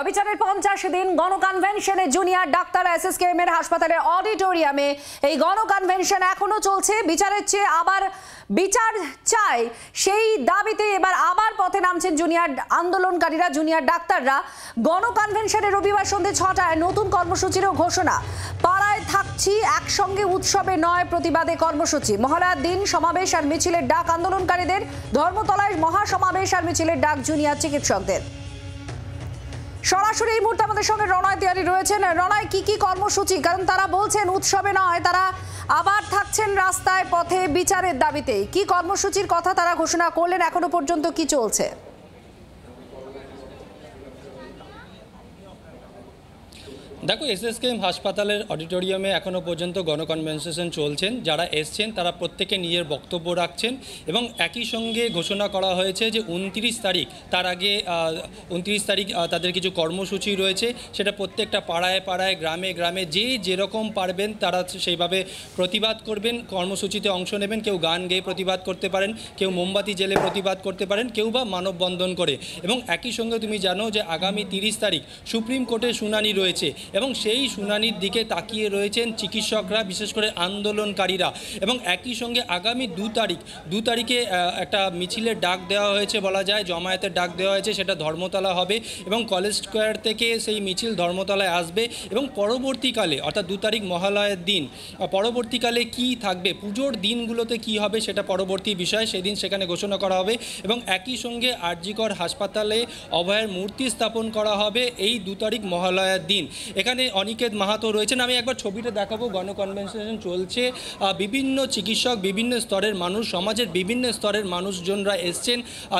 বিচারের 50 দিন গণকনভেনশনে junior doctor SSKM এর হাসপাতালের অডিটোরিয়ামে এই গণকনভেনশন এখনো চলছে। বিচারের চেয়ে আবার বিচার চায় সেই দাবিতে এবার আবার পথে নামছেন জুনিয়র আন্দোলনকারীরা, জুনিয়র ডাক্তাররা। গণকনভেনশনে রবিবার সন্ধ্যে 6টায় নতুন কর্মসূচিরও ঘোষণা। পাড়ায় থাকছি একসঙ্গে, উৎসবে নয় প্রতিবাদে কর্মসূচি। মহালয়ার দিন সমাবেশ আর মিছিলের ডাক আন্দোলনকারীদের। ধর্মতলায় মহাসমাবেশ আর মিছিলের ডাক জুনিয়র চিকিৎসকদের। সরাসরি এই মুহূর্তে আমাদের সঙ্গে রণয় তিওয়ারি রয়েছেন। রণয়, কি কর্মসূচি? কারণ তারা বলছেন উৎসবে নয়, তারা আবার থাকছেন রাস্তায় পথে বিচারের দাবিতে। কি কর্মসূচির কথা তারা ঘোষণা করলেন? এখনো পর্যন্ত কি চলছে? দেখো, এসএসকেএম হাসপাতালের অডিটোরিয়ামে এখনও পর্যন্ত গণকনভেনশন চলছেন। যারা এসছেন তারা প্রত্যেকে নিজের বক্তব্য রাখছেন এবং একই সঙ্গে ঘোষণা করা হয়েছে যে 29 তারিখ, তার আগে 29 তারিখ তাদের কিছু কর্মসূচি রয়েছে। সেটা প্রত্যেকটা পাড়ায় পাড়ায়, গ্রামে গ্রামে যে যেরকম পারবেন তারা সেইভাবে প্রতিবাদ করবেন, কর্মসূচিতে অংশ নেবেন। কেউ গান গেয়ে প্রতিবাদ করতে পারেন, কেউ মোমবাতি জেলে প্রতিবাদ করতে পারেন, কেউ বা মানববন্ধন করে। এবং একই সঙ্গে তুমি জানো যে আগামী 30 তারিখ সুপ্রিম কোর্টে শুনানি রয়েছে এবং সেই শুনানির দিকে তাকিয়ে রয়েছেন চিকিৎসকরা, বিশেষ করে আন্দোলনকারীরা। এবং একই সঙ্গে আগামী 2 তারিখে একটা মিছিলের ডাক দেওয়া হয়েছে, বলা যায় জমায়েতের ডাক দেওয়া হয়েছে। সেটা ধর্মতলা হবে এবং কলেজ স্কোয়ার থেকে সেই মিছিল ধর্মতলায় আসবে। এবং পরবর্তীকালে, অর্থাৎ 2 তারিখ মহালয়ার দিন, পরবর্তীকালে কি থাকবে, পুজোর দিনগুলোতে কি হবে সেটা পরবর্তী বিষয়, সেদিন সেখানে ঘোষণা করা হবে। এবং একই সঙ্গে আরজিকর হাসপাতালে অভয়ের মূর্তি স্থাপন করা হবে এই 2 তারিখ মহালয়ার দিন। এখানে অনিকেত মাহাতো রয়েছেন। আমি একবার ছবিটা দেখাবো। গণকনভেনশন চলছে, বিভিন্ন চিকিৎসক, বিভিন্ন স্তরের মানুষ, সমাজের বিভিন্ন স্তরের মানুষজনরা এসছেন,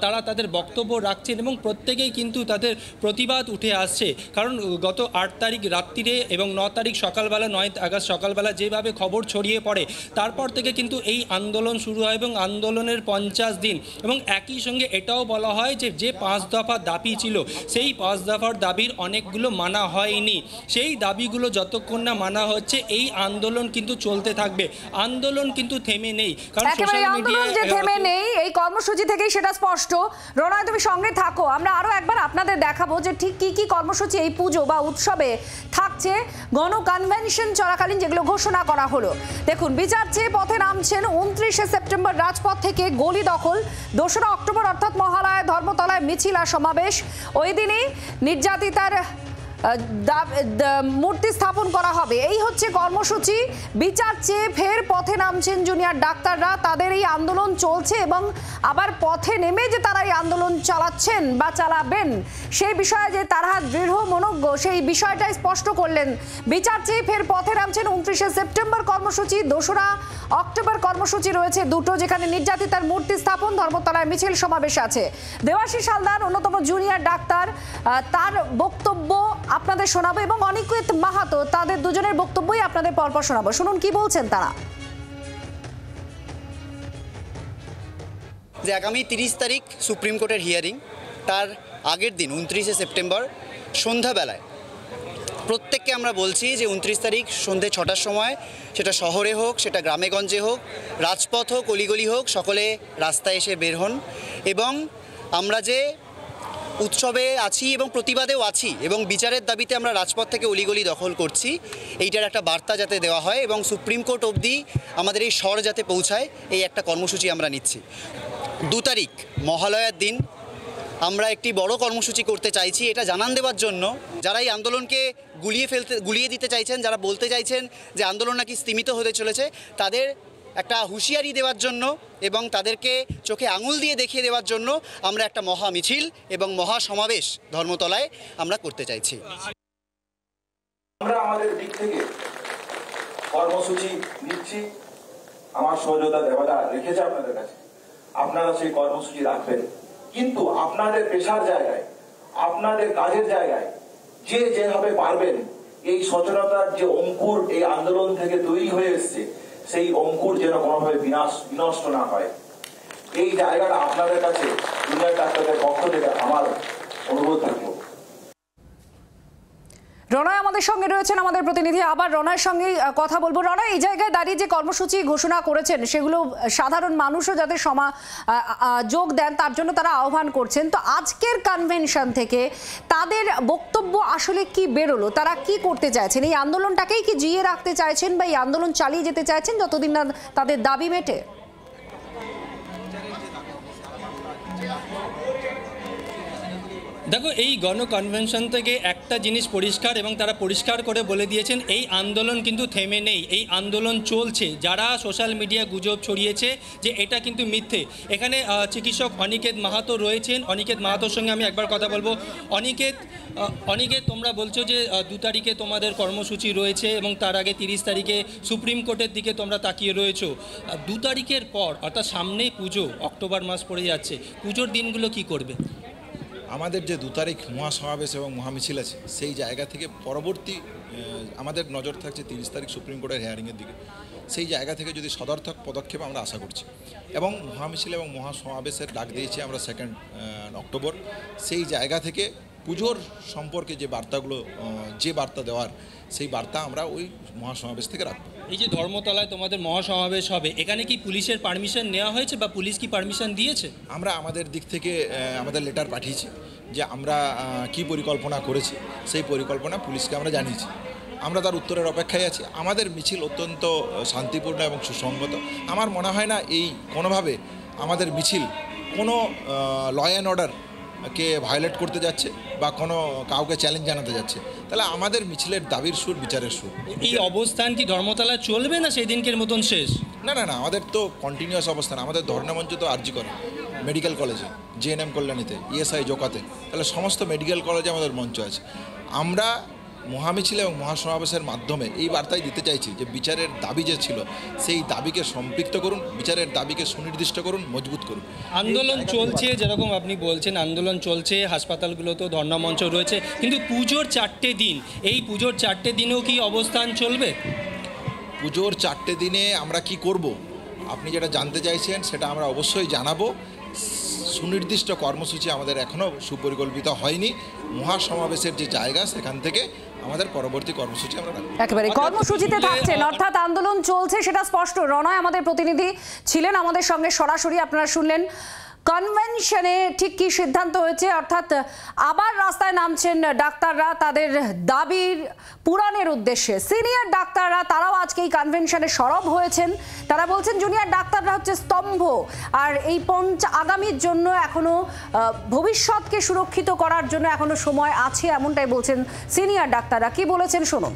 তারা তাদের বক্তব্য রাখছেন এবং প্রত্যেকেই কিন্তু তাদের প্রতিবাদ উঠে আসছে। কারণ গত 8 তারিখ রাত্রিরে এবং 9 তারিখ সকালবেলা, 9 আগস্ট সকালবেলা যেভাবে খবর ছড়িয়ে পড়ে, তারপর থেকে কিন্তু এই আন্দোলন শুরু হয় এবং আন্দোলনের 50 দিন। এবং একই সঙ্গে এটাও বলা হয় যে 5 দফা দাবি ছিল, সেই 5 দফার দাবির অনেকগুলো মানা হয়নি। সেই দাবিগুলো যতক্ষণ না মানা হচ্ছে এই আন্দোলন কিন্তু চলতে থাকবে। আন্দোলন কিন্তু থেমে নেই, কারণ সোশ্যাল মিডিয়ায় যে থেমে নেই এই কর্মসূচি থেকেই সেটা স্পষ্ট। রণয়, তুমি সঙ্গে থাকো, আমরা আরো একবার আপনাদের দেখাবো যে ঠিক কি কর্মসূচি এই পুজো বা উৎসবে থাকছে গণকনভেনশন চলাকালীন, যেগুলো ঘোষণা করা হলো। দেখুন, বিচার চেয়ে পথে নামছেন 29শে সেপ্টেম্বর রাজপথ থেকে গলি দখল। 2রা অক্টোবর অর্থাৎ মহালয়ায় ধর্মতলায় মিছিল আর সমাবেশ। ওই দিনই নির্যাতিতার মূর্তি স্থাপন করা হবে। এই হচ্ছে কর্মসূচি। বিচার চেয়ে ফের পথে নামছেন জুনিয়র ডাক্তাররা। তাদের এই আন্দোলন চলছে এবং আবার পথে নেমে যে তারা এই আন্দোলন চালাচ্ছেন বা চালাবেন সেই বিষয়ে যে তারা দৃঢ় মনোজ্ঞ, সেই বিষয়টাই স্পষ্ট করলেন। বিচার চেয়ে ফের পথে নামছেন 29শে সেপ্টেম্বর কর্মসূচি, 2রা অক্টোবর কর্মসূচি রয়েছে দুটো, যেখানে নির্যাতিতার মূর্তি স্থাপন, ধর্মতলায় মিছিল সমাবেশ আছে। দেবাশিস হালদার অন্যতম জুনিয়র ডাক্তার, তার বক্তব্য আপনাদের শোনাবো এবং অনিকেত মাহাতো, তাদের দুজনের বক্তব্যই আপনাদের পরপর শোনাবো। শুনুন কি বলছেন তারা। যে আগামী 30 তারিখ সুপ্রিম কোর্টের হিয়ারিং, তার আগের দিন 29শে সেপ্টেম্বর সন্ধ্যাবেলায় প্রত্যেককে আমরা বলছি যে 29 তারিখ সন্ধ্যে 6টার সময়, সেটা শহরে হোক, সেটা গ্রামেগঞ্জে হোক, রাজপথ হোক, অলিগলি হোক, সকলে রাস্তায় এসে বের হন। এবং আমরা যে উৎসবে আছি এবং প্রতিবাদেও আছি এবং বিচারের দাবিতে আমরা রাজপথ থেকে অলিগলি দখল করছি, এইটার একটা বার্তা যাতে দেওয়া হয় এবং সুপ্রিম কোর্ট অবধি আমাদের এই স্বর যাতে পৌঁছায়, এই একটা কর্মসূচি আমরা নিচ্ছি। 2 তারিখ মহালয়ার দিন আমরা একটি বড় কর্মসূচি করতে চাইছি, এটা জানান দেওয়ার জন্য যারা এই আন্দোলনকে গুলিয়ে দিতে চাইছেন, যারা বলতে চাইছেন যে আন্দোলন নাকি স্তিমিত হতে চলেছে, তাদের একটা হুঁশিয়ারি দেওয়ার জন্য এবং তাদেরকে চোখে আঙুল দিয়ে দেখিয়ে দেওয়ার জন্য আমরা একটা মহা মিছিল এবং মহা সমাবেশ ধর্মতলায় আমরা করতে চাইছি। আমরা আমাদের দিক থেকে কর্মসূচি নিচ্ছি, আমার সহযোগিতা দেওয়াটা রেখেছে আপনাদের কাছে, আপনারা সেই কর্মসূচি রাখবেন। কিন্তু আপনাদের পেশার জায়গায়, আপনাদের কাজের জায়গায় যে যেভাবে পারবেন এই সচেতনতার যে অঙ্কুর এই আন্দোলন থেকে তৈরি হয়ে এসছে, সেই অঙ্কুর যেন কোনোভাবে বিনষ্ট না হয়, এই জায়গাটা আপনাদের কাছে জুনিয়র ডাক্তারদের পক্ষ থেকে আমার অনুরোধ থাকবে। রণয় আমাদের সঙ্গে রয়েছেন, আমাদের প্রতিনিধি। আবার রণয়ের সঙ্গে কথা বলবো। রণয়, এই জায়গায় দাঁড়িয়ে যে কর্মসূচি ঘোষণা করেছেন সেগুলো সাধারণ মানুষও যাতে যোগ দেন তার জন্য তারা আহ্বান করছেন। তো আজকের কনভেনশন থেকে তাদের বক্তব্য আসলে কি বেরোলো, তারা কি করতে চাইছেন? এই আন্দোলনটাকেই কি জিয়ে রাখতে চাইছেন বা এই আন্দোলন চালিয়ে যেতে চাইছেন যতদিন না তাদের দাবি মেটে? দেখো, এই গণ কনভেনশন থেকে একটা জিনিস পরিষ্কার, এবং তারা পরিষ্কার করে বলে দিয়েছেন এই আন্দোলন কিন্তু থেমে নেই, এই আন্দোলন চলছে। যারা সোশ্যাল মিডিয়া গুজব ছড়িয়েছে যে এটা কিন্তু মিথ্যে, এখানে চিকিৎসক অনিকেত মাহাতো রয়েছেন। অনিকেত মাহাতোর সঙ্গে আমি একবার কথা বলবো। অনিকেত, তোমরা বলছো যে 2 তারিখে তোমাদের কর্মসূচি রয়েছে এবং তার আগে 30 তারিখে সুপ্রিম কোর্টের দিকে তোমরা তাকিয়ে রয়েছো। 2 তারিখের পর অর্থাৎ সামনেই পুজো, অক্টোবর মাস পড়ে যাচ্ছে, পুজোর দিনগুলো কি করবে? আমাদের যে 2 তারিখ মহাসমাবেশ এবং মহামিছিল আছে, সেই জায়গা থেকে পরবর্তী আমাদের নজর থাকছে 30 তারিখ সুপ্রিম কোর্টের হিয়ারিংয়ের দিকে। সেই জায়গা থেকে যদি সদর্থক পদক্ষেপ আমরা আশা করছি, এবং মহামিছিল এবং মহাসমাবেশের ডাক দিয়েছি আমরা 2 অক্টোবর। সেই জায়গা থেকে পুজোর সম্পর্কে যে বার্তাগুলো, যে বার্তা দেওয়ার, সেই বার্তা আমরা ওই মহাসমাবেশ থেকে রাখবো। এই যে ধর্মতলায় তোমাদের মহাসমাবেশ হবে, এখানে কি পুলিশের পারমিশন নেওয়া হয়েছে বা পুলিশ কি পারমিশন দিয়েছে? আমরা আমাদের দিক থেকে আমাদের লেটার পাঠিয়েছি যে আমরা কি পরিকল্পনা করেছি, সেই পরিকল্পনা পুলিশকে আমরা জানিয়েছি। আমরা তার উত্তরের অপেক্ষায় আছি। আমাদের মিছিল অত্যন্ত শান্তিপূর্ণ এবং সুসংগত। আমার মনে হয় না এই কোনোভাবে আমাদের মিছিল কোনো ল অ্যান্ড অর্ডারকে ভায়োলেট করতে যাচ্ছে বা কোনো কাউকে চ্যালেঞ্জ জানাতে যাচ্ছে। তাহলে আমাদের মিছিলের দাবির সুর, বিচারের সুর। এই অবস্থান কি ধর্মতলায় চলবে না সেই দিনকের মতন শেষ? না, আমাদের তো কন্টিনিউয়াস অবস্থান। আমাদের ধর্ণামঞ্চ তো আরজি করে মেডিকেল কলেজে, জিএনএম কল্যাণীতে, ইএসআই জোকাতে, তাহলে সমস্ত মেডিকেল কলেজে আমাদের মঞ্চ আছে। আমরা মহামিছিল এবং মহাসমাবেশের মাধ্যমে এই বার্তাই দিতে চাইছি যে বিচারের দাবি যে ছিল, সেই দাবিকে সম্পৃক্ত করুন, বিচারের দাবিকে সুনির্দিষ্ট করুন, মজবুত করুন। আন্দোলন চলছে, যেরকম আপনি বলছেন আন্দোলন চলছে, হাসপাতালগুলোতেও ধর্ণামঞ্চ রয়েছে, কিন্তু পুজোর 4টে দিন, এই পুজোর 4টে দিনেও কি অবস্থান চলবে? পুজোর 4টে দিনে আমরা কি করব, আপনি যেটা জানতে চাইছেন সেটা আমরা অবশ্যই জানাবো। সুনির্দিষ্ট কর্মসূচি আমাদের এখনও সুপরিকল্পিত হয়নি। মহাসমাবেশের যে জায়গা, সেখান থেকে আমাদের পরবর্তী কর্মসূচি আমরা রাখবো। একেবারে কর্মসূচিতে থাকছেন, অর্থাৎ আন্দোলন চলছে, সেটা স্পষ্ট। রণয় আমাদের প্রতিনিধি ছিলেন আমাদের সঙ্গে সরাসরি। আপনারা শুনলেন কনভেনশনে ঠিক কি সিদ্ধান্ত হয়েছে, অর্থাৎ আবার রাস্তায় নামছেন ডাক্তাররা তাদের দাবির পূরণের উদ্দেশ্যে। সিনিয়র ডাক্তাররা তারাও আজকে এই কনভেনশনে সরব হয়েছেন। তারা বলছেন জুনিয়র ডাক্তাররা হচ্ছে স্তম্ভ, আর এই আগামীর জন্য এখনো ভবিষ্যৎকে সুরক্ষিত করার জন্য এখনো সময় আছে, এমনটাই বলছেন সিনিয়র ডাক্তাররা। কি বলেছেন শুনুন।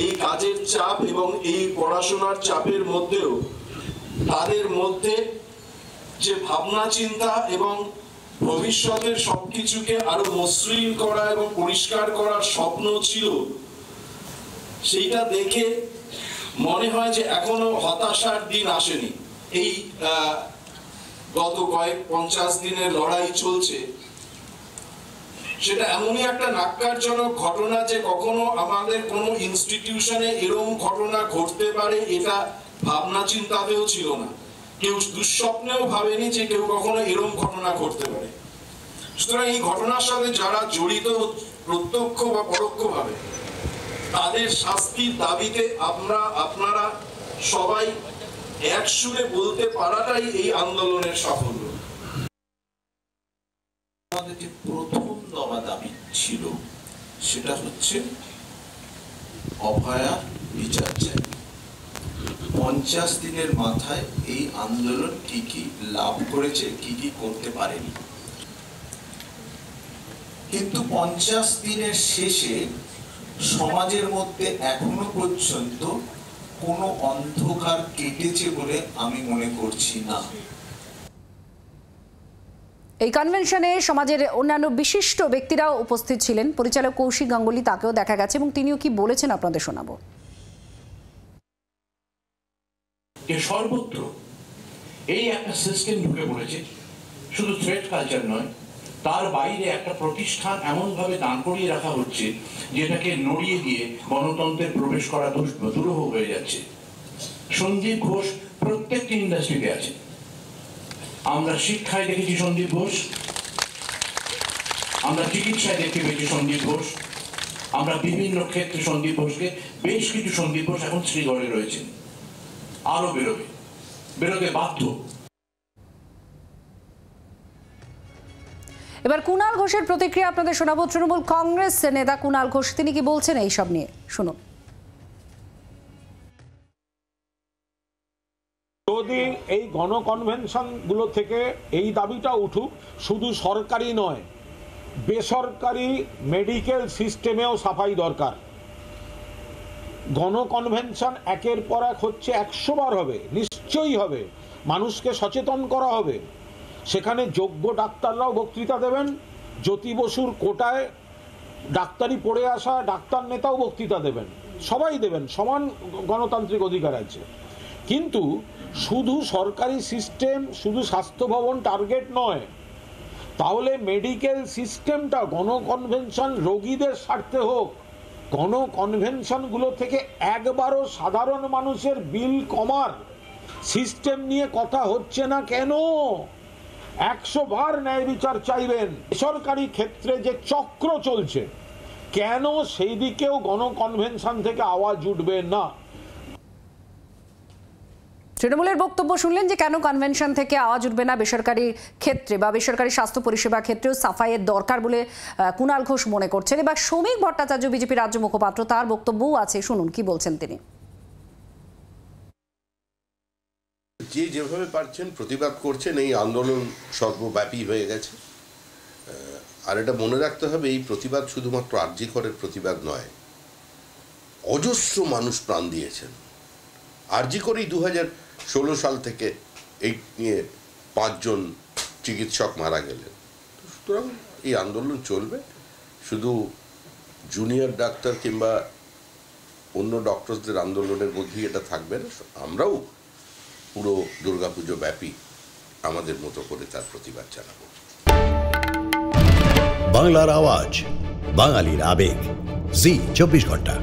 এই কাজের চাপ এবং এই পড়াশোনার চাপের মধ্যেও তাদের মধ্যে যে ভাবনা চিন্তা এবং ভবিষ্যতের সবকিছুকে আরো মসৃণ করা এবং পরিষ্কার করার স্বপ্ন ছিল, সেইটা দেখে মনে হয় যে এখনো হতাশার দিন আসেনি। এই গত 50 দিনের লড়াই চলছে, সেটা এমনই একটা ন্যাক্কারজনক ঘটনা যে কখনো আমাদের কোনো ইনস্টিটিউশনে এরকম ঘটনা ঘটতে পারে এটা ভাবনা চিন্তাতেও ছিল না। কেউ দুঃস্বপ্নেও ভাবেনি যে কেউ কখনো এরকম ঘটনা ঘটতে পারে। সুতরাং এই ঘটনার সাথে যারা জড়িত প্রত্যক্ষ বা পরোক্ষভাবে, তাদের শাস্তির দাবিতে আপনারা সবাই এক সুরে বলতে পারাটাই এই আন্দোলনের সাফল্য। আমাদের যে প্রথম দফা দাবি ছিল সেটা হচ্ছে অভয়া বিচার চাই। 50 দিনের মাথায় এই আন্দোলন কি কি লাভ করেছে, কি কি করতে পারেনি, কিন্তু 50 দিনের শেষে সমাজের মধ্যে এখনো পর্যন্ত কোনো অন্ধকার কেটেছে বলে আমি মনে করছি না। এই কনভেনশনে সমাজের অন্যান্য বিশিষ্ট ব্যক্তিরাও উপস্থিত ছিলেন। পরিচালক কৌশিক গাঙ্গুলি, তাকেও দেখা গেছে এবং তিনিও কি বলেছেন আপনাদের শোনাবো। সর্বত্র এই একটা সিস্টেম ঢুকে পড়েছে, শুধু থ্রেড কালচার নয়, তার বাইরে একটা প্রতিষ্ঠান এমনভাবে দান করিয়ে রাখা হচ্ছে যেটাকে নড়িয়ে দিয়ে গণতন্ত্রের প্রবেশ করা দুরূহ হয়ে যাচ্ছে। সন্দীপ ঘোষ প্রত্যেকটি ইন্ডাস্ট্রিতে আছে। আমরা শিক্ষায় দেখেছি সন্দীপ ঘোষ, আমরা চিকিৎসায় দেখতে পেয়েছি সন্দীপ ঘোষ, আমরা বিভিন্ন ক্ষেত্রে সন্দীপ ঘোষকে, বেশ কিছু সন্দীপ ঘোষ এখন শ্রীগড়ে রয়েছেন, আরো বেরোতে বাধ্য। এবার কুণাল ঘোষের প্রতিক্রিয়া আপনাদের শোনাবো। তৃণমূল কংগ্রেস নেতা কুণাল ঘোষ তিনি কি বলছেন এইসব নিয়ে, শুনুন। যদি এই গণকনভেনশন গুলো থেকে এই দাবিটা উঠুক, শুধু সরকারি নয় বেসরকারি মেডিকেল সিস্টেমেও সাফাই দরকার। গণকনভেনশন একের পর এক হচ্ছে, 100 বার হবে, নিশ্চয়ই হবে, মানুষকে সচেতন করা হবে। সেখানে যোগ্য ডাক্তাররাও বক্তৃতা দেবেন, জ্যোতি বসুর কোটায় ডাক্তারি পড়ে আসা ডাক্তার নেতাও বক্তৃতা দেবেন, সবাই দেবেন, সমান গণতান্ত্রিক অধিকার আছে। কিন্তু শুধু সরকারি সিস্টেম, শুধু স্বাস্থ্য ভবন টার্গেট নয়, তাহলে মেডিকেল সিস্টেমটা গণকনভেনশন রোগীদের স্বার্থে হোক। গণকনভেনশনগুলো থেকে একবারও সাধারণ মানুষের বিল কমার সিস্টেম নিয়ে কথা হচ্ছে না কেন? 100 বার ন্যায় বিচার চাইবেন। বেসরকারি ক্ষেত্রে যে চক্র চলছে, কেন সেই দিকেও গণকনভেনশন থেকে আওয়াজ উঠবে না? তৃণমূলের বক্তব্য শুনলেন যে কেন কনভেনশন থেকে আওয়াজ উঠবে না। বেসরকারি ক্ষেত্রে বা বেসরকারি স্বাস্থ্য পরিষেবা ক্ষেত্রেও সাফাইয়ের দরকার বলে কুণাল ঘোষ মনে করছেন। এবার শ্রমিক ভট্টাচার্য বিজেপি রাজ্য মুখপাত্র, তার বক্তব্যও আছে, শুনুন কি বলছেন তিনি। যে যেভাবে পারছেন প্রতিবাদ করছেন, এই আন্দোলন সর্বব্যাপী হয়ে গেছে। আর এটা মনে রাখতে হবে, এই প্রতিবাদ শুধুমাত্র আরজি করের প্রতিবাদ নয়, অজস্র মানুষ প্রাণ দিয়েছেন। আরজি করেই 2016 সাল থেকে এই নিয়ে 5 জন চিকিৎসক মারা গেলেন। সুতরাং এই আন্দোলন চলবে, শুধু জুনিয়র ডাক্তার কিংবা অন্য ডক্টরদের আন্দোলনের মধ্যেই এটা থাকবে না। আমরাও পুরো দুর্গাপুজো ব্যাপী আমাদের মতো করে তার প্রতিবাদ জানাবো। বাংলার আওয়াজ, বাঙালির আবেগ, জি 24 ঘন্টা।